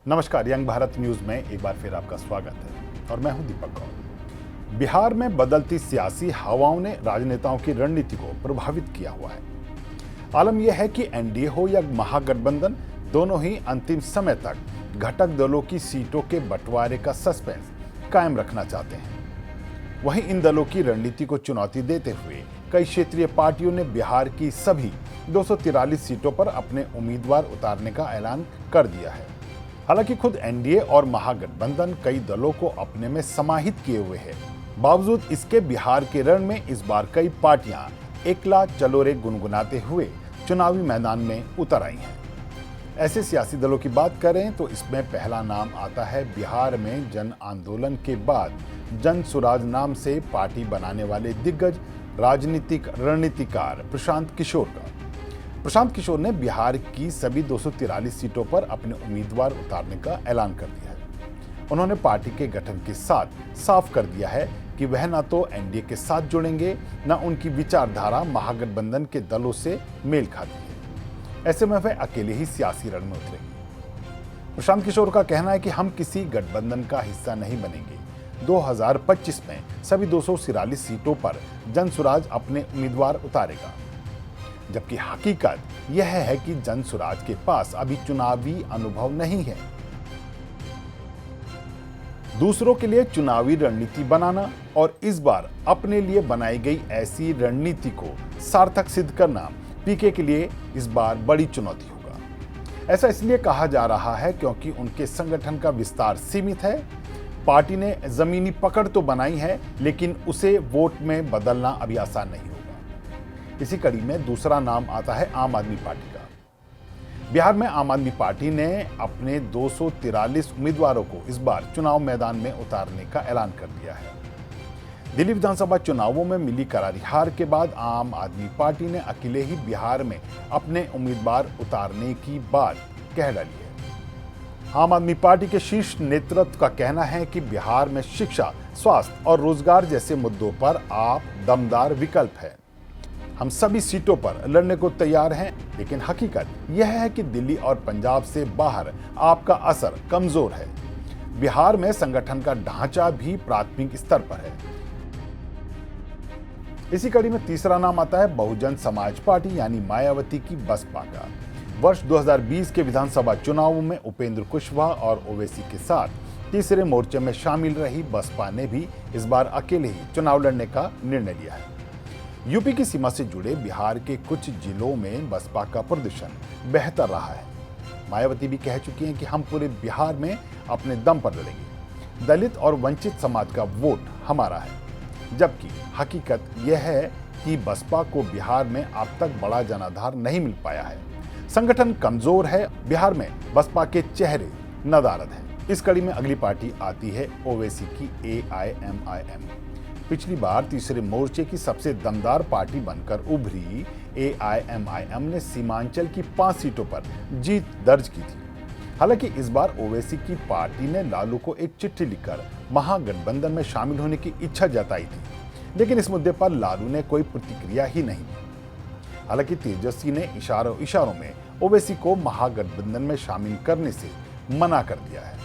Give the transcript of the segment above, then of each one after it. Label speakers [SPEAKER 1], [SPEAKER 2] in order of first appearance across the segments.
[SPEAKER 1] नमस्कार, young Bharat news में एक बार फिर आपका स्वागत है और मैं हूं दीपक कौर। बिहार में बदलती सियासी हवाओं ने राजनेताओं की रणनीति को प्रभावित किया हुआ है। आलम यह है कि एनडीए हो या महागठबंधन, दोनों ही अंतिम समय तक घटक दलों की सीटों के बंटवारे का सस्पेंस कायम रखना चाहते हैं। वहीं इन दलों की रणनीति को चुनौती देते हुए कई क्षेत्रीय पार्टियों ने बिहार की सभी 243 सीटों पर अपने उम्मीदवार उतारने का ऐलान कर दिया है। हालांकि खुद एनडीए और महागठबंधन कई दलों को अपने में समाहित किए हुए है। बावजूद इसके बिहार के रण में इस बार कई पार्टियां एकला चलो रे गुनगुनाते हुए चुनावी मैदान में उतर आई हैं। ऐसे सियासी दलों की बात करें तो इसमें पहला नाम आता है बिहार में जन आंदोलन के बाद जन सुराज नाम से पार्टी बनाने वाले दिग्गज राजनीतिक रणनीतिकार प्रशांत किशोर का। प्रशांत किशोर ने बिहार की सभी 243 सीटों पर अपने उम्मीदवार उतारने का ऐलान कर दिया है। उन्होंने पार्टी के गठन के साथ साफ कर दिया है कि वह न तो एनडीए के साथ जुड़ेंगे, न उनकी विचारधारा महागठबंधन के दलों से मेल खाती है। ऐसे में वह अकेले ही सियासी रण में उतरेंगे। प्रशांत किशोर का कहना है कि हम किसी गठबंधन का हिस्सा नहीं बनेंगे। 2025 में सभी 243 सीटों पर जन सुराज अपने उम्मीदवार उतारेगा, जबकि हकीकत यह है कि जन सुराज के पास अभी चुनावी अनुभव नहीं है। दूसरों के लिए चुनावी रणनीति बनाना और इस बार अपने लिए बनाई गई ऐसी रणनीति को सार्थक सिद्ध करना पीके के लिए इस बार बड़ी चुनौती होगा। ऐसा इसलिए कहा जा रहा है क्योंकि उनके संगठन का विस्तार सीमित है। पार्टी ने जमीनी पकड़ तो बनाई है, लेकिन उसे वोट में बदलना अभी आसान नहीं होगा। इसी कड़ी में दूसरा नाम आता है आम आदमी पार्टी का। बिहार में आम आदमी पार्टी ने अपने 243 उम्मीदवारों को इस बार चुनाव मैदान में उतारने का ऐलान कर दिया है। दिल्ली विधानसभा चुनावों में मिली करारी हार के बाद आम आदमी पार्टी ने अकेले ही बिहार में अपने उम्मीदवार उतारने की बात कह डाली है। आम आदमी पार्टी के शीर्ष नेतृत्व का कहना है कि बिहार में शिक्षा, स्वास्थ्य और रोजगार जैसे मुद्दों पर आप दमदार विकल्प है। हम सभी सीटों पर लड़ने को तैयार हैं, लेकिन हकीकत यह है कि दिल्ली और पंजाब से बाहर आपका असर कमजोर है। बिहार में संगठन का ढांचा भी प्राथमिक स्तर पर है। इसी कड़ी में तीसरा नाम आता है बहुजन समाज पार्टी यानी मायावती की बसपा का। वर्ष 2020 के विधानसभा चुनावों में उपेंद्र कुशवाहा और ओवैसी के साथ तीसरे मोर्चे में शामिल रही बसपा ने भी इस बार अकेले ही चुनाव लड़ने का निर्णय लिया है। यूपी की सीमा से जुड़े बिहार के कुछ जिलों में बसपा का प्रदर्शन बेहतर रहा है। मायावती भी कह चुकी हैं कि हम पूरे बिहार में अपने दम पर लड़ेंगे। दलित और वंचित समाज का वोट हमारा है, जबकि हकीकत यह है कि बसपा को बिहार में अब तक बड़ा जनाधार नहीं मिल पाया है। संगठन कमजोर है। बिहार में बसपा के चेहरे नदारद हैं। इस कड़ी में अगली पार्टी आती है ओवैसी की AIMIM। पिछली बार तीसरे मोर्चे की सबसे दमदार पार्टी बनकर उभरी AIMIM ने सीमांचल की 5 सीटों पर जीत दर्ज की थी। हालांकि इस बार ओवैसी की पार्टी ने लालू को एक चिट्ठी लिखकर महागठबंधन में शामिल होने की इच्छा जताई थी, लेकिन इस मुद्दे पर लालू ने कोई प्रतिक्रिया ही नहीं दी। हालांकि तेजस्वी ने इशारों में ओवैसी को महागठबंधन में शामिल करने से मना कर दिया है।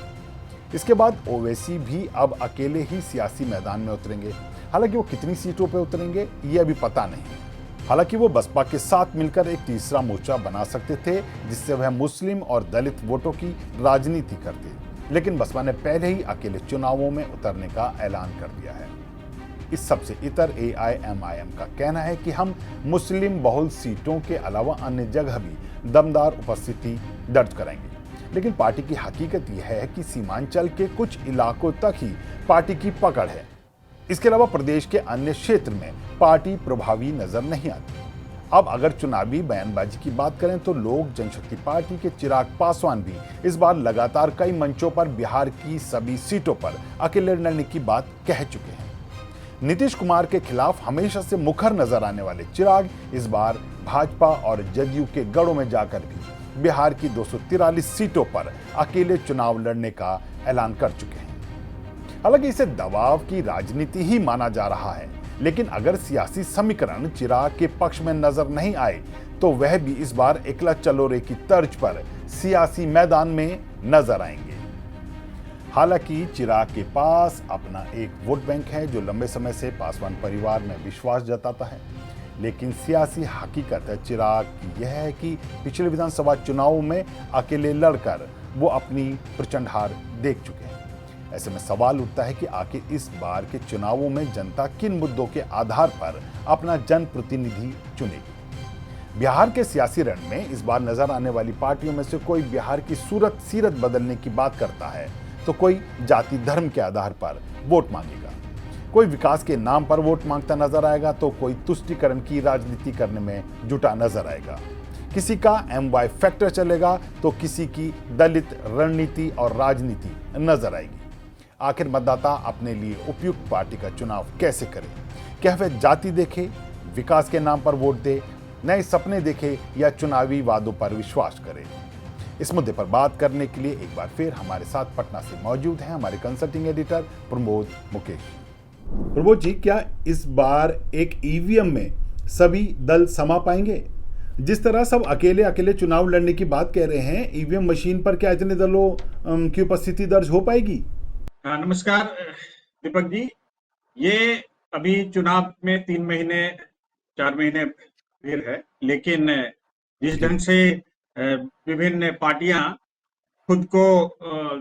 [SPEAKER 1] इसके बाद ओवैसी भी अब अकेले ही सियासी मैदान में उतरेंगे। हालांकि वो कितनी सीटों पर उतरेंगे ये अभी पता नहीं। हालांकि वो बसपा के साथ मिलकर एक तीसरा मोर्चा बना सकते थे, जिससे वह मुस्लिम और दलित वोटों की राजनीति करते, लेकिन बसपा ने पहले ही अकेले चुनावों में उतरने का ऐलान कर दिया है। इस सबसे इतर AIMIM का कहना है कि हम मुस्लिम बहुल सीटों के अलावा अन्य जगह भी दमदार उपस्थिति दर्ज करेंगे, लेकिन पार्टी की हकीकत यह है कि सीमांचल के कुछ इलाकों तक ही पार्टी की पकड़ है। इसके अलावा प्रदेश के अन्य क्षेत्र में पार्टी प्रभावी नजर नहीं आती। अब अगर चुनावी बयानबाजी की बात करें तो लोक जनशक्ति पार्टी के चिराग पासवान भी इस बार लगातार कई मंचों पर बिहार की सभी सीटों पर अकेले लड़ने की बात कह चुके हैं। नीतीश कुमार के खिलाफ हमेशा से मुखर नजर आने वाले चिराग इस बार भाजपा और जदयू के गढ़ों में जाकर भी बिहार की 243 सीटों पर अकेले चुनाव लड़ने का ऐलान कर चुके हैं। हालांकि इसे दबाव की राजनीति ही माना जा रहा है, लेकिन अगर सियासी समीकरण चिराग के पक्ष में नजर नहीं आए तो वह भी इस बार एकला चलो रे की तर्ज पर सियासी मैदान में नजर आएंगे। हालांकि चिराग के पास अपना एक वोट बैंक है जो लंबे समय से पासवान परिवार में विश्वास जताता है, लेकिन सियासी हकीकत चिराग की यह है कि पिछले विधानसभा चुनावों में अकेले लड़कर वो अपनी प्रचंड हार देख चुके हैं। ऐसे में सवाल उठता है कि आखिर इस बार के चुनावों में जनता किन मुद्दों के आधार पर अपना जनप्रतिनिधि चुनेगी। बिहार के सियासी रण में इस बार नजर आने वाली पार्टियों में से कोई बिहार की सीरत बदलने की बात करता है, तो कोई जाति धर्म के आधार पर वोट मांगेगा, कोई विकास के नाम पर वोट मांगता नजर आएगा, तो कोई तुष्टीकरण की राजनीति करने में जुटा नजर आएगा। किसी का MY फैक्टर चलेगा तो किसी की दलित रणनीति और राजनीति नजर आएगी। आखिर मतदाता अपने लिए उपयुक्त पार्टी का चुनाव कैसे करे? क्या वह जाति देखे, विकास के नाम पर वोट दे, नए सपने देखे या चुनावी वादों पर विश्वास करे? इस मुद्दे पर बात करने के लिए एक बार फिर हमारे साथ पटना से मौजूद हैं हमारे कंसल्टिंग एडिटर प्रमोद मुकेश। प्रमोद जी, क्या इस बार एक EVM में सभी दल समा पाएंगे? जिस तरह सब अकेले अकेले चुनाव लड़ने की बात कह रहे हैं, EVM मशीन पर क्या इतने दलों की उपस्थिति दर्ज हो पाएगी?
[SPEAKER 2] नमस्कार दीपक जी। ये अभी चुनाव में 3 महीने 4 महीने देर है, लेकिन जिस ढंग से विभिन्न पार्टियां खुद को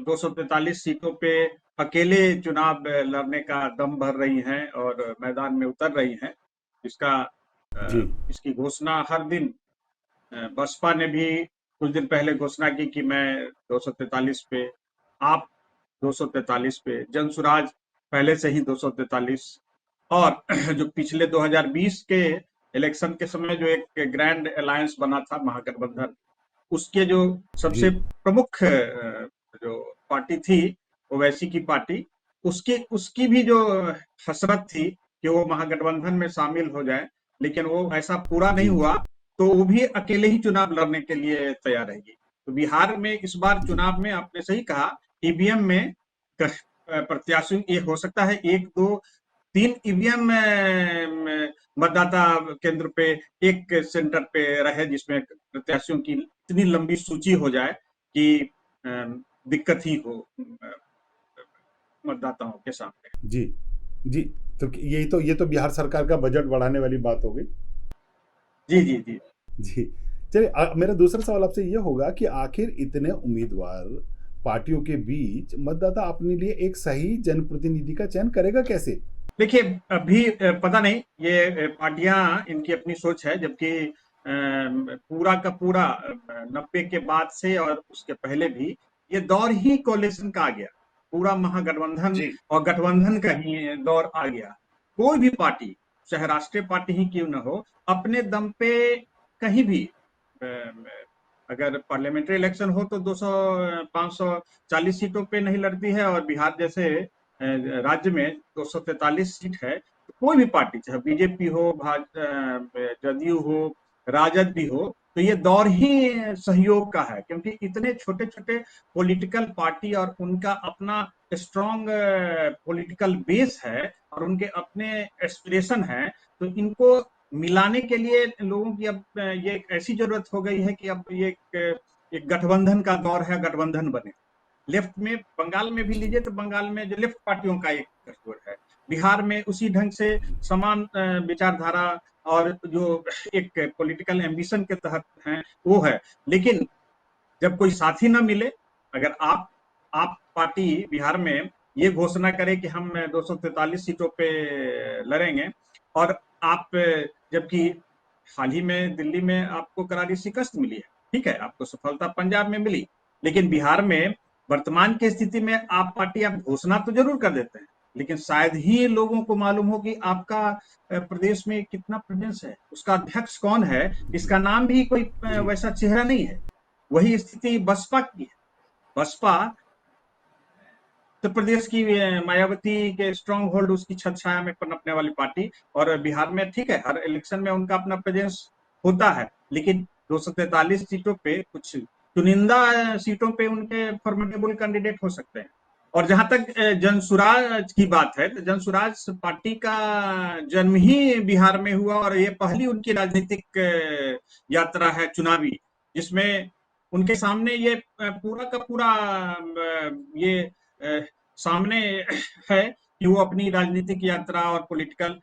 [SPEAKER 2] 243 सीटों पे अकेले चुनाव लड़ने का दम भर रही हैं और मैदान में उतर रही हैं, इसकी घोषणा हर दिन बसपा ने भी कुछ दिन पहले घोषणा की कि मैं 243 पे, आप 243 पे, जनसुराज पहले से ही 243, और जो पिछले 2020 के इलेक्शन के समय जो एक ग्रैंड अलायंस बना था महागठबंधन, उसके जो सबसे प्रमुख जो पार्टी थी ओवैसी की पार्टी, उसकी भी जो हसरत थी कि वो महागठबंधन में शामिल हो जाए, लेकिन वो ऐसा पूरा नहीं हुआ, तो वो भी अकेले ही चुनाव लड़ने के लिए तैयार रहेगी। तो बिहार में इस बार चुनाव में आपने सही कहा, EVM में प्रत्याशी ये हो सकता है 1, 2, 3 EVM मतदाता केंद्र पे, एक सेंटर पे रहे जिसमें प्रत्याशियों की इतनी लंबी सूची हो जाए कि दिक्कत ही हो मतदाताओं के सामने।
[SPEAKER 1] जी जी, तो ये तो बिहार सरकार का बजट बढ़ाने वाली बात हो गई।
[SPEAKER 2] जी जी जी
[SPEAKER 1] जी, चलिए मेरा दूसरा सवाल आपसे ये होगा कि आखिर इतने उम्मीदवार पार्टियों के बीच मतदाता अपने लिए एक सही जनप्रतिनिधि का चयन करेगा कैसे?
[SPEAKER 2] देखिए, अभी पता नहीं, ये पार्टियां, इनकी अपनी सोच है, जबकि पूरा का पूरा 90 के बाद से और उसके पहले भी ये दौर ही कोalition का आ गया, पूरा महागठबंधन और गठबंधन का ही दौर आ गया। कोई भी पार्टी, चाहे राष्ट्रीय पार्टी ही क्यों न हो, अपने दम पे कहीं भी अगर पार्लियामेंट्री इलेक्शन हो तो 200 540 सीटों पे नहीं लड़ती है, और बिहार जैसे राज्य में 243 सीट है, तो कोई भी पार्टी, चाहे बीजेपी हो, जदयू हो, राजद भी हो, तो ये दौर ही सहयोग का है, क्योंकि इतने छोटे छोटे पॉलिटिकल पार्टी और उनका अपना स्ट्रॉन्ग पॉलिटिकल बेस है और उनके अपने एस्पिरेशन है, तो इनको मिलाने के लिए लोगों की अब ये ऐसी जरूरत हो गई है कि अब ये एक गठबंधन का दौर है, गठबंधन बने। लेफ्ट में बंगाल में भी लीजिए तो बंगाल में जो लेफ्ट पार्टियों का एक गठजोड़ है, बिहार में उसी ढंग से समान विचारधारा और जो एक पॉलिटिकल एम्बिशन के तहत है वो है। लेकिन जब कोई साथी ना मिले, अगर आप पार्टी बिहार में ये घोषणा करे कि हम 243 सीटों पे लड़ेंगे, और आप जबकि हाल ही में दिल्ली में आपको करारी शिकस्त मिली है, ठीक है, आपको सफलता पंजाब में मिली, लेकिन बिहार में वर्तमान की स्थिति में आप पार्टी, आप घोषणा तो जरूर कर देते हैं, लेकिन शायद ही लोगों को मालूम हो कि आपका प्रदेश में कितना प्रेजेंस है, उसका अध्यक्ष कौन है, इसका नाम भी कोई वैसा चेहरा नहीं है। वही स्थिति बसपा की है। बसपा उत्तर प्रदेश की मायावती के स्ट्रॉन्ग होल्ड, उसकी छत छाया में पनपने वाली पार्टी, और बिहार में ठीक है, हर इलेक्शन में उनका अपना प्रेजेंस होता है, लेकिन 243 सीटों पे कुछ चुनिंदा सीटों पे उनके फॉर्मेडेबल कैंडिडेट हो सकते हैं। और जहां तक जनसुराज की बात है, तो जनसुराज पार्टी का जन्म ही बिहार में हुआ और ये पहली उनकी राजनीतिक यात्रा है चुनावी, जिसमें उनके सामने ये पूरा का पूरा ये सामने है कि वो अपनी राजनीतिक यात्रा और पॉलिटिकल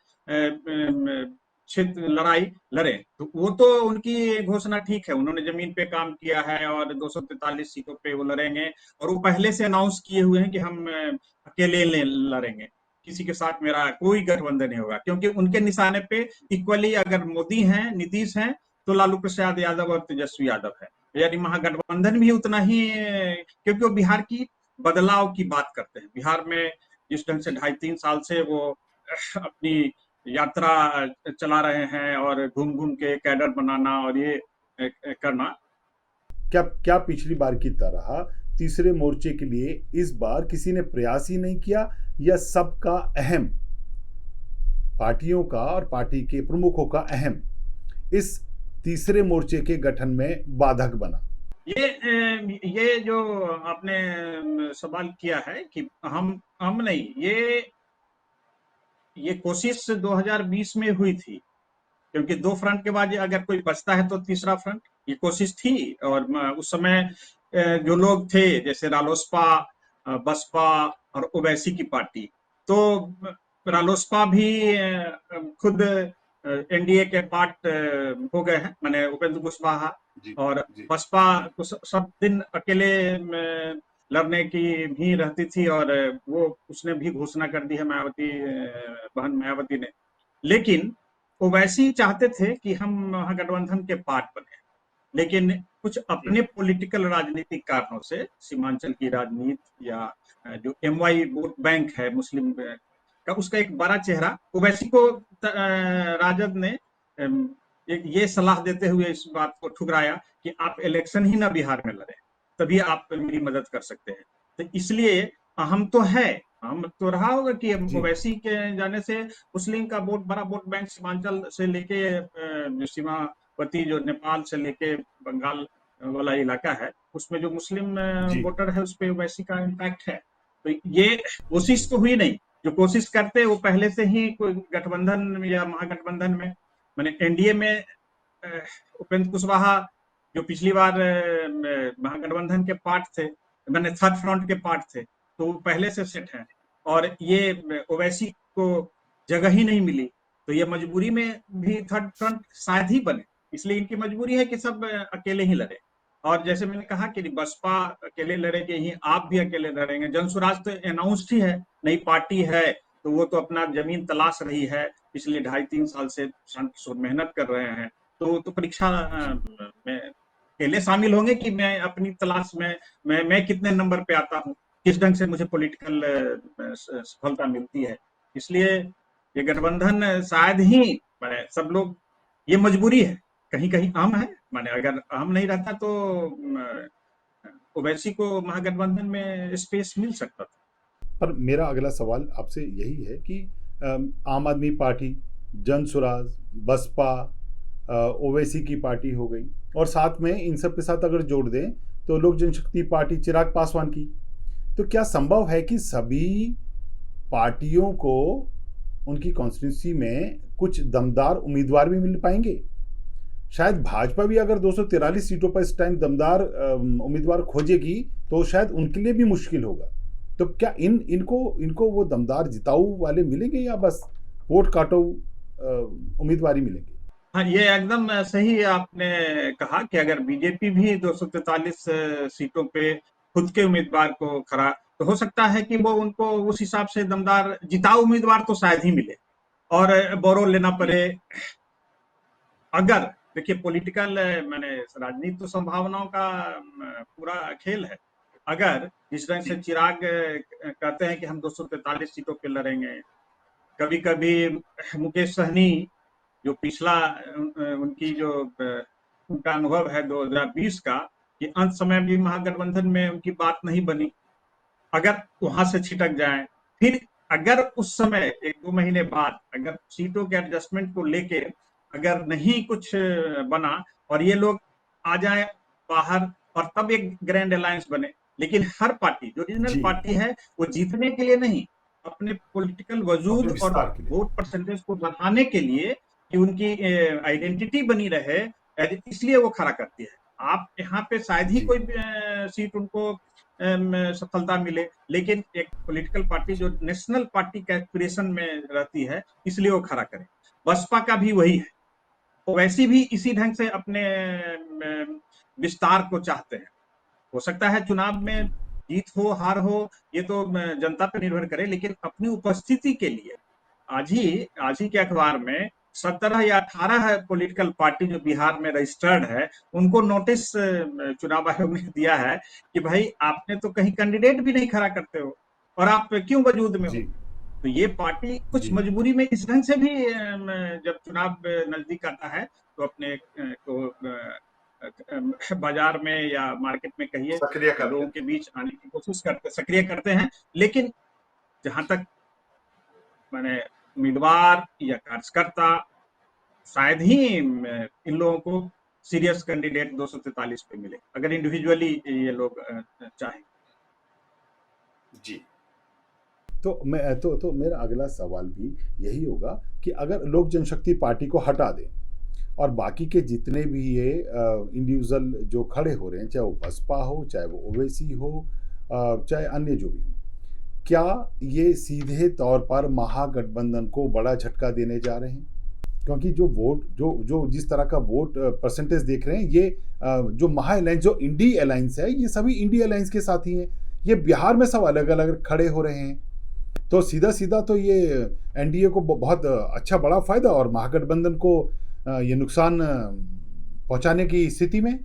[SPEAKER 2] क्षेत्र लड़ाई लड़े। तो वो तो उनकी घोषणा ठीक है, उन्होंने जमीन पे काम किया है और 243 सीटों पे वो लड़ेंगे, और वो पहले से अनाउंस किए हुए हैं कि हम अकेले लड़ेंगे, किसी के साथ मेरा कोई गठबंधन नहीं होगा, क्योंकि उनके निशाने पे इक्वली अगर मोदी हैं, नीतीश हैं, तो लालू प्रसाद यादव और तेजस्वी यादव है। यानी महागठबंधन भी उतना ही, क्योंकि वो बिहार की बदलाव की बात करते हैं। बिहार में जिस ढंग से 2.5-3 साल से वो अपनी यात्रा चला रहे हैं और घूम घूम के कैडर बनाना और ये करना।
[SPEAKER 1] क्या क्या पिछली बार की तरह तीसरे मोर्चे के लिए इस बार किसी ने प्रयास ही नहीं किया, या सबका अहम, पार्टियों का और पार्टी के प्रमुखों का अहम इस तीसरे मोर्चे के गठन में बाधक बना?
[SPEAKER 2] ये जो आपने सवाल किया है कि हम नहीं, ये कोशिश 2020 में हुई थी, क्योंकि 2 फ्रंट के बाद अगर कोई बचता है तो तीसरा फ्रंट, ये कोशिश थी। और उस समय जो लोग थे जैसे रालोसपा, बसपा और ओवैसी की पार्टी, तो रालोसपा भी खुद एनडीए के पार्ट हो गए हैं, माने उपेंद्र कुशवाहा,
[SPEAKER 1] जी
[SPEAKER 2] और
[SPEAKER 1] जी।
[SPEAKER 2] बसपा को सब दिन अकेले लड़ने की भी रहती थी, और वो उसने भी घोषणा कर दी है, मायावती बहन मायावती ने। लेकिन ओवैसी चाहते थे कि हम महागठबंधन के पार्ट बने, लेकिन कुछ अपने पॉलिटिकल राजनीतिक कारणों से, सीमांचल की राजनीति या जो एमवाई वोट बैंक है मुस्लिम का, उसका एक बड़ा चेहरा ओवैसी को राजद ने ये सलाह देते हुए इस बात को ठुकराया कि आप इलेक्शन ही ना बिहार में लड़े, तभी आप मेरी मदद कर सकते हैं। तो इसलिए हम तो है, हम तो रहा होगा कि
[SPEAKER 1] जी
[SPEAKER 2] ओवैसी के जाने से मुस्लिम का बड़ा वोट बैंक सीमांचल से लेके सीमावर्ती जो नेपाल से लेके बंगाल वाला इलाका है, उसमें जो मुस्लिम
[SPEAKER 1] जी
[SPEAKER 2] वोटर है उस पर ओवैसी का इम्पैक्ट है। तो ये कोशिश तो हुई नहीं, जो कोशिश करते वो पहले से ही कोई गठबंधन या महागठबंधन में, मैंने एनडीए में उपेंद्र कुशवाहा जो पिछली बार महागठबंधन के पार्ट थे, मैंने थर्ड फ्रंट के पार्ट थे, तो वो पहले से सेट है, और ये ओवैसी को जगह ही नहीं मिली, तो ये मजबूरी में भी थर्ड फ्रंट शायद ही बने, इसलिए इनकी मजबूरी है कि सब अकेले ही लड़े। और जैसे मैंने कहा कि बसपा अकेले लड़ेगी, ही आप भी अकेले लड़ेंगे। जनसुराज तो अनाउंस्ड ही है, नई पार्टी है, तो वो तो अपना जमीन तलाश रही है, पिछले 2.5-3 साल से शांत किशोर मेहनत कर रहे हैं, तो परीक्षा
[SPEAKER 1] जी।
[SPEAKER 2] में अकेले शामिल होंगे कि मैं अपनी तलाश में, मैं कितने नंबर पे आता हूँ, किस ढंग से मुझे पॉलिटिकल सफलता मिलती है। इसलिए ये गठबंधन शायद ही, माने सब लोग, ये मजबूरी है, कहीं कहीं अहम है, माने अगर अहम नहीं रहता तो ओवैसी को महागठबंधन में स्पेस मिल सकता था।
[SPEAKER 1] पर मेरा अगला सवाल आपसे यही है कि आम आदमी पार्टी, जनसुराज, बसपा, ओवैसी की पार्टी हो गई, और साथ में इन सब के साथ अगर जोड़ दें तो लोक जनशक्ति पार्टी चिराग पासवान की, तो क्या संभव है कि सभी पार्टियों को उनकी कॉन्स्टिट्यूंसी में कुछ दमदार उम्मीदवार भी मिल पाएंगे? शायद भाजपा भी अगर 243 सीटों पर इस टाइम दमदार उम्मीदवार खोजेगी तो शायद उनके लिए भी मुश्किल होगा। तो क्या इनको वो दमदार जिताऊ वाले मिलेंगे, या बस वोट काटो उम्मीदवार ही मिलेंगे?
[SPEAKER 2] हाँ, ये एकदम सही आपने कहा कि अगर बीजेपी भी 243 सीटों पे खुद के उम्मीदवार को खड़ा, तो हो सकता है कि वो उनको उस हिसाब से दमदार जिताऊ उम्मीदवार तो शायद ही मिले, और बोरो लेना
[SPEAKER 1] जी
[SPEAKER 2] पड़े। अगर देखिए पॉलिटिकल, मैंने राजनीति तो संभावनाओं का पूरा खेल है। अगर जिस ढंग से
[SPEAKER 1] जी
[SPEAKER 2] चिराग कहते हैं कि हम 243 सीटों पे लड़ेंगे, कभी कभी मुकेश सहनी जो पिछला उनकी जो उनका अनुभव है 2020 का, कि अंत समय भी महागठबंधन में उनकी बात नहीं बनी, अगर वहां से छिटक जाए, फिर अगर उस समय 1-2 महीने बाद अगर सीटों के एडजस्टमेंट को लेके अगर नहीं कुछ बना और ये लोग आ जाए बाहर, और तब एक ग्रैंड अलायंस बने। लेकिन हर पार्टी जो रीजनल
[SPEAKER 1] जी।
[SPEAKER 2] पार्टी है वो जीतने के लिए नहीं, अपने पॉलिटिकल
[SPEAKER 1] अपने
[SPEAKER 2] वजूद और
[SPEAKER 1] विस्तार के लिए।
[SPEAKER 2] वोट परसेंटेज को बढ़ाने के लिए, कि उनकी आइडेंटिटी बनी रहे, इसलिए वो खड़ा करती है। आप यहाँ पे शायद ही
[SPEAKER 1] जी
[SPEAKER 2] कोई सीट उनको सफलता मिले, लेकिन एक पॉलिटिकल पार्टी जो नेशनल पार्टी का एस्पिरेशन में रहती है, इसलिए वो खड़ा करे। बसपा का भी वही है, ओवैसी भी इसी ढंग से अपने विस्तार को चाहते हैं। हो सकता है चुनाव में
[SPEAKER 1] जी
[SPEAKER 2] जीत हो हार हो, ये तो जनता पे निर्भर करे, लेकिन अपनी उपस्थिति के लिए आज ही के अखबार में 17 या 18 पॉलिटिकल पार्टी जो बिहार में रजिस्टर्ड है, उनको नोटिस चुनाव आयोग ने दिया है कि भाई आपने तो कहीं कैंडिडेट भी नहीं खड़ा करते हो और आप क्यों वजूद में हो।
[SPEAKER 1] जी
[SPEAKER 2] तो ये पार्टी कुछ
[SPEAKER 1] जी
[SPEAKER 2] मजबूरी में इस ढंग से भी जब चुनाव नजदीक आता है तो अपने को बाजार में या मार्केट में कहिए
[SPEAKER 1] सक्रिय करते
[SPEAKER 2] लोगों
[SPEAKER 1] हैं।
[SPEAKER 2] के बीच आने की कोशिश करते, सक्रिय करते हैं। लेकिन जहां तक मैंने उम्मीदवार या कार्यकर्ता शायद ही इन लोगों को सीरियस कैंडिडेट 243 पे मिले, अगर इंडिविजुअली ये लोग चाहें।
[SPEAKER 1] जी तो मेरा अगला सवाल भी यही होगा कि अगर लोक जनशक्ति पार्टी को हटा दें और बाकी के जितने भी ये इंडिविजुअल जो खड़े हो रहे हैं, चाहे वो बसपा हो, चाहे वो ओवैसी हो, चाहे अन्य जो भी हो, क्या ये सीधे तौर पर महागठबंधन को बड़ा झटका देने जा रहे हैं? क्योंकि जो वोट जो जो जिस तरह का वोट परसेंटेज देख रहे हैं, ये जो महा अलायंस जो इंडी अलायंस है, ये सभी इंडी अलायंस के साथ ही हैं। ये बिहार में सब अलग अलग खड़े हो रहे हैं, तो सीधा सीधा तो ये एनडीए को बहुत अच्छा बड़ा फायदा और महागठबंधन को ये नुकसान पहुंचाने की स्थिति में।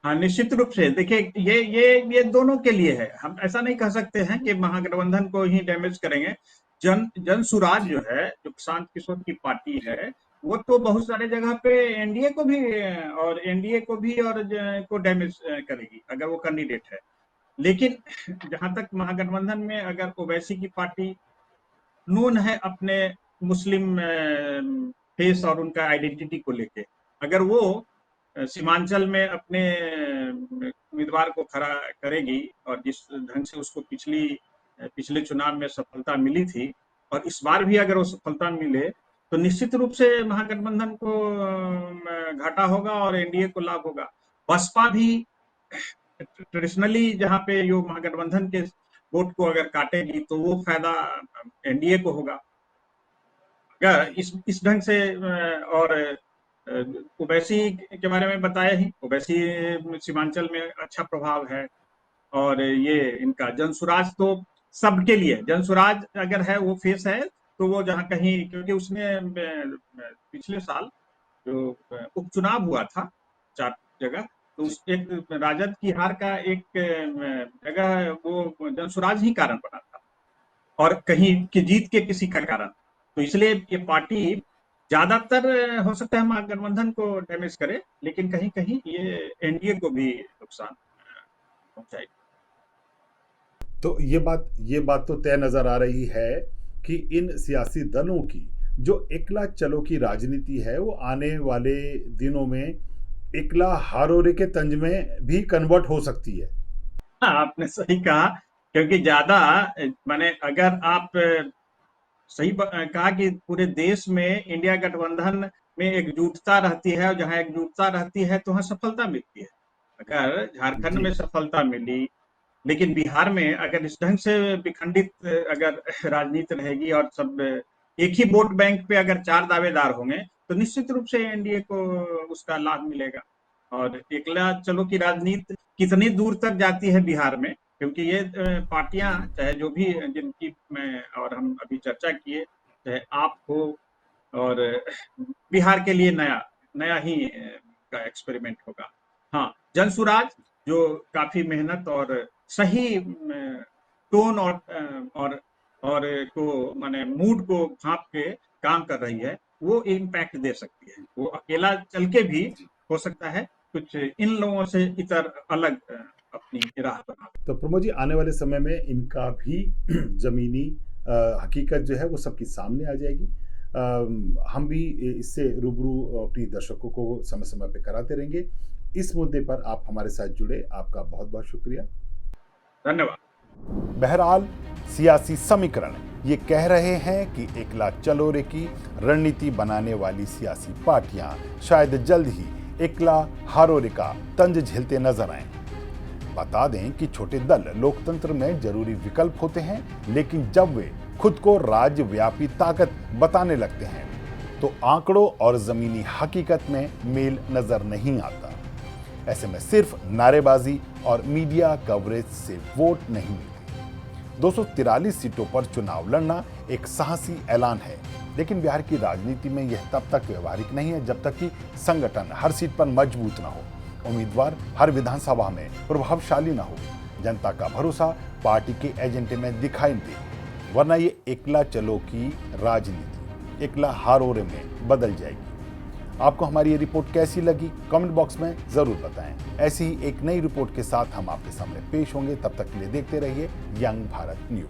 [SPEAKER 2] हाँ, निश्चित रूप से देखिए, ये दोनों के लिए है। हम ऐसा नहीं कह सकते हैं कि महागठबंधन को ही डैमेज करेंगे। जन सुराज
[SPEAKER 1] जी
[SPEAKER 2] जो है, जो प्रशांत किशोर की पार्टी
[SPEAKER 1] जी
[SPEAKER 2] है, वो तो बहुत सारे जगह पे एनडीए को भी और को डैमेज करेगी अगर वो कैंडिडेट है। लेकिन जहां तक महागठबंधन में अगर ओवैसी की पार्टी नून है अपने मुस्लिम फेस और उनका आइडेंटिटी को लेके, अगर वो सीमांचल में अपने उम्मीदवार को खड़ा करेगी और जिस ढंग से उसको पिछले चुनाव में सफलता मिली थी और इस बार भी अगर वो सफलता मिले, तो निश्चित रूप से महागठबंधन को घाटा होगा और एनडीए को लाभ होगा। बसपा भी ट्रेडिशनली जहाँ पे जो महागठबंधन के वोट को अगर काटेगी तो वो फायदा एनडीए को होगा। अगर इस ढंग से और ओवैसी के बारे में बताया ही, ओवैसी सीमांचल में अच्छा प्रभाव है। और ये इनका जनसुराज तो सबके लिए, जनसुराज अगर है वो फेस है, तो वो जहाँ कहीं, क्योंकि उसने पिछले साल जो उपचुनाव हुआ था 4 जगह, तो
[SPEAKER 1] जी
[SPEAKER 2] उस एक राजद की हार का एक जगह वो जनसुराज ही कारण बना था और कहीं की जीत के किसी का कारण। तो इसलिए ये पार्टी ज्यादातर हो सकता है महागठबंधन को डैमेज करे, लेकिन कहीं कहीं ये एनडीए को भी नुकसान पहुंचाएगी।
[SPEAKER 1] तो ये बात तो तय नजर आ रही है कि इन सियासी दलों की जो एकला चलो की राजनीति है, वो आने वाले दिनों में एकला हारोरे के तंज में भी कन्वर्ट हो सकती है।
[SPEAKER 2] हाँ, आपने सही कहा, क्योंकि ज्यादा माने अगर आप कहा कि पूरे देश में इंडिया गठबंधन में एकजुटता रहती है और जहां एकजुटता रहती है तो वहां सफलता मिलती है। अगर झारखंड
[SPEAKER 1] जी
[SPEAKER 2] में सफलता मिली, लेकिन बिहार में अगर इस ढंग से विखंडित अगर राजनीति रहेगी और सब एक ही वोट बैंक पे अगर 4 दावेदार होंगे, तो निश्चित रूप से एनडीए को उसका लाभ मिलेगा। और एकला चलो की राजनीति कितनी दूर तक जाती है बिहार में, क्योंकि ये पार्टियां
[SPEAKER 1] जी
[SPEAKER 2] चाहे जो भी जिनकी मैं और हम अभी चर्चा किए, चाहे आप हो, और बिहार के लिए नया नया ही का एक्सपेरिमेंट होगा। हाँ, जनसुराज जो काफी मेहनत और सही टोन और को माने मूड को भांप के काम कर रही है, वो इम्पैक्ट दे सकती है। वो अकेला चल के भी
[SPEAKER 1] जी
[SPEAKER 2] हो सकता है कुछ इन लोगों से इतर अलग अपनी राह बना।
[SPEAKER 1] तो प्रमोद जी, आने वाले समय में इनका भी जमीनी हकीकत जो है वो सबके सामने आ जाएगी। हम भी इससे रूबरू अपनी दर्शकों को समय समय पे कराते रहेंगे। इस मुद्दे पर आप हमारे साथ जुड़े, आपका बहुत बहुत शुक्रिया।
[SPEAKER 2] धन्यवाद।
[SPEAKER 1] बहरहाल सियासी समीकरण ये कह रहे हैं कि एकला चलोरे की रणनीति बनाने वाली सियासी पार्टियां शायद जल्द ही एकला हारोरे का तंज झेलते नजर आए। बता दें कि छोटे दल लोकतंत्र में जरूरी विकल्प होते हैं, लेकिन जब वे खुद को राज्यव्यापी ताकत बताने लगते हैं तो आंकड़ों और जमीनी हकीकत में मेल नजर नहीं आता। ऐसे में सिर्फ नारेबाजी और मीडिया कवरेज से वोट नहीं मिलते। 243 सीटों पर चुनाव लड़ना एक साहसी ऐलान है, लेकिन बिहार की राजनीति में यह तब तक व्यवहारिक नहीं है जब तक कि संगठन हर सीट पर मजबूत न हो, उम्मीदवार हर विधानसभा में प्रभावशाली न हो, जनता का भरोसा पार्टी के एजेंडे में दिखाई दे, वरना ये एकला चलो की राजनीति एकला हारोरे में बदल जाएगी। आपको हमारी ये रिपोर्ट कैसी लगी कमेंट बॉक्स में जरूर बताएं। ऐसी ही एक नई रिपोर्ट के साथ हम आपके सामने पेश होंगे। तब तक के लिए देखते रहिए यंग भारत न्यूज।